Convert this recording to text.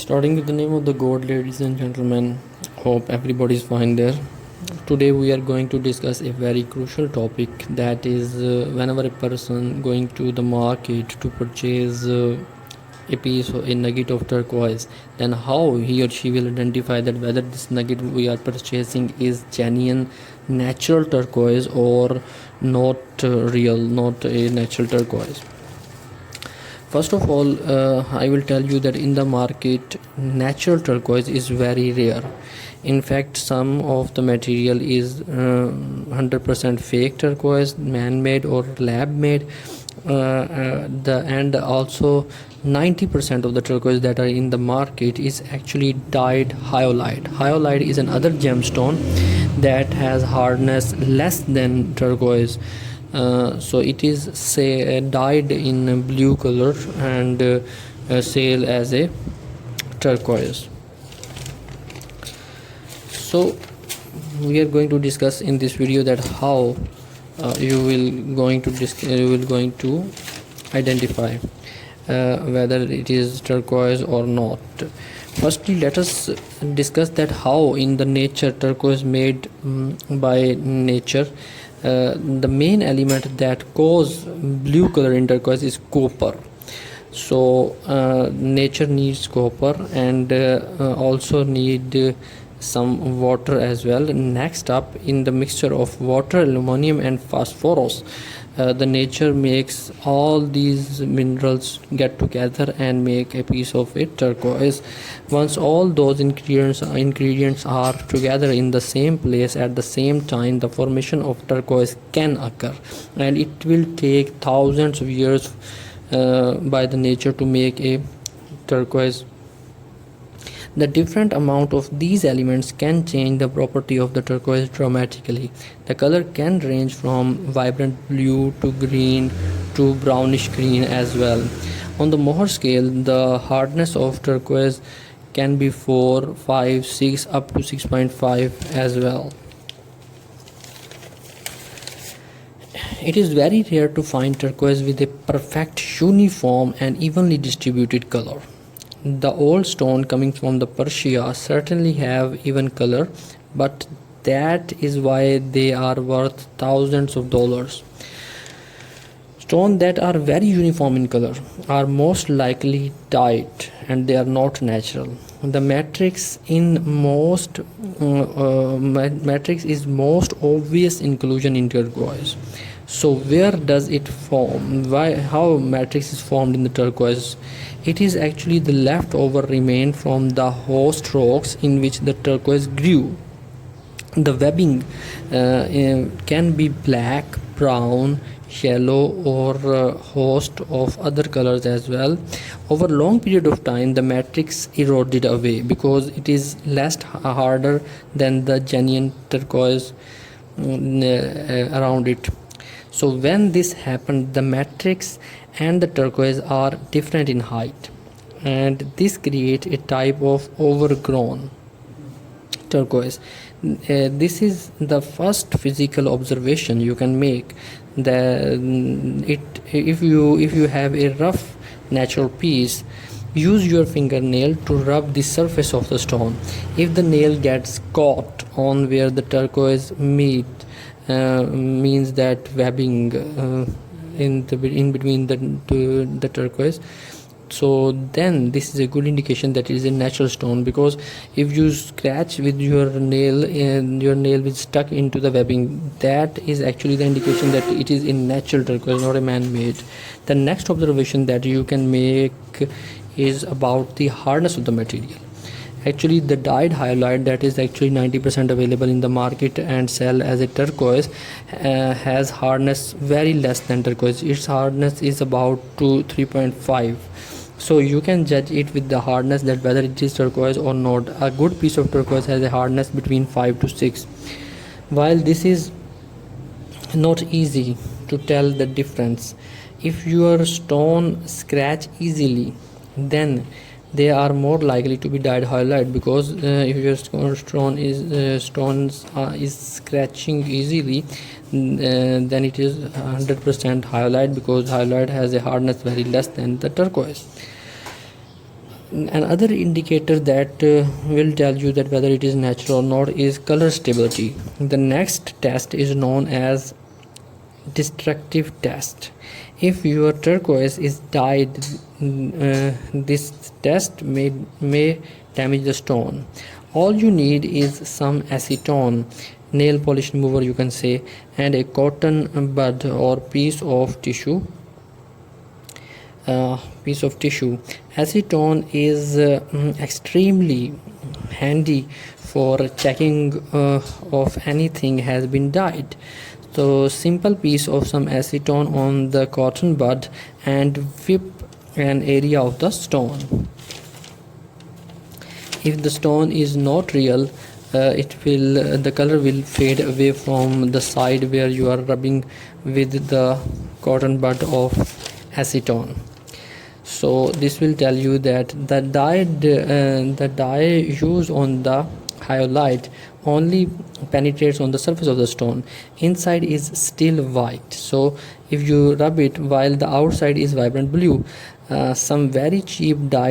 Starting with the name of the god, ladies and gentlemen, hope everybody is fine there. Today we are going to discuss a very crucial topic, that is whenever a person going to the market to purchase a piece or a nugget of turquoise, then how he or she will identify that whether this nugget we are purchasing is genuine natural turquoise or not real, not a natural turquoise. First of all, I will tell you that in the market natural turquoise is very rare. In fact, some of the material is 100% fake turquoise, man-made or lab-made, and also 90% of the turquoise that are in the market is actually dyed howlite. Howlite is another gemstone that has hardness less than turquoise. So it is dyed in blue color and sale as a turquoise. So we are going to discuss in this video that how you will going to identify whether it is turquoise or not. Firstly, let us discuss that how in the nature turquoise made by nature. The main element that cause blue color in turquoise is copper. So nature needs copper and also need some water as well. Next up, in the mixture of water, aluminum and phosphorus, the nature makes all these minerals get together and make a piece of it turquoise. Once all those ingredients are together in the same place at the same time, the formation of turquoise can occur, and it will take thousands of years by the nature to make a turquoise. The different amount of these elements can change the property of the turquoise dramatically. The color can range from vibrant blue to green to brownish green as well. On the Mohr scale, the hardness of turquoise can be 4, 5, 6 up to 6.5 as well. It is very rare to find turquoise with a perfect, uniform and evenly distributed color. The old stone coming from the Persia certainly have even color, but that is why they are worth thousands of dollars. Stones that are very uniform in color are most likely dyed, and they are not natural. The matrix is most obvious inclusion in turquoise. So where does it form? How matrix is formed in the turquoise? It is actually the leftover remain from the host rocks in which the turquoise grew. The webbing can be black, brown, yellow, or host of other colors as well. Over a long period of time, the matrix eroded away because it is less harder than the genuine turquoise around it. So when this happened, the matrix and the turquoise are different in height, and this creates a type of overgrown turquoise. This is the first physical observation you can make. If you have a rough natural piece, use your fingernail to rub the surface of the stone. If the nail gets caught on where the turquoise meet, means that webbing in between the turquoise, so then this is a good indication that it is a natural stone, because if you scratch with your nail and your nail is stuck into the webbing, that is actually the indication that it is a natural turquoise, not a man-made. The next observation that you can make is about the hardness of the material. Actually, the dyed howlite that is actually 90% available in the market and sell as a turquoise has hardness very less than turquoise. Its hardness is about 3.5. So you can judge it with the hardness that whether it is turquoise or not. A good piece of turquoise has a hardness between 5 to 6. While this is not easy to tell the difference, if your stone scratch easily, then they are more likely to be dyed howlite, because if your stone is scratching easily, then it is 100% howlite, because howlite has a hardness very less than the turquoise. Another indicator that will tell you that whether it is natural or not is color stability. The next test is known as destructive test. If your turquoise is dyed, this test may damage the stone. All you need is some acetone, nail polish remover you can say, and a cotton bud or piece of tissue. Acetone is extremely handy for checking if anything has been dyed. So simple piece of some acetone on the cotton bud and whip an area of the stone. If the stone is not real, the color will fade away from the side where you are rubbing with the cotton bud of acetone. So this will tell you that the dye used on the Howlite only penetrates on the surface of the stone. Inside is still white. So if you rub it while the outside is vibrant blue, some very cheap dye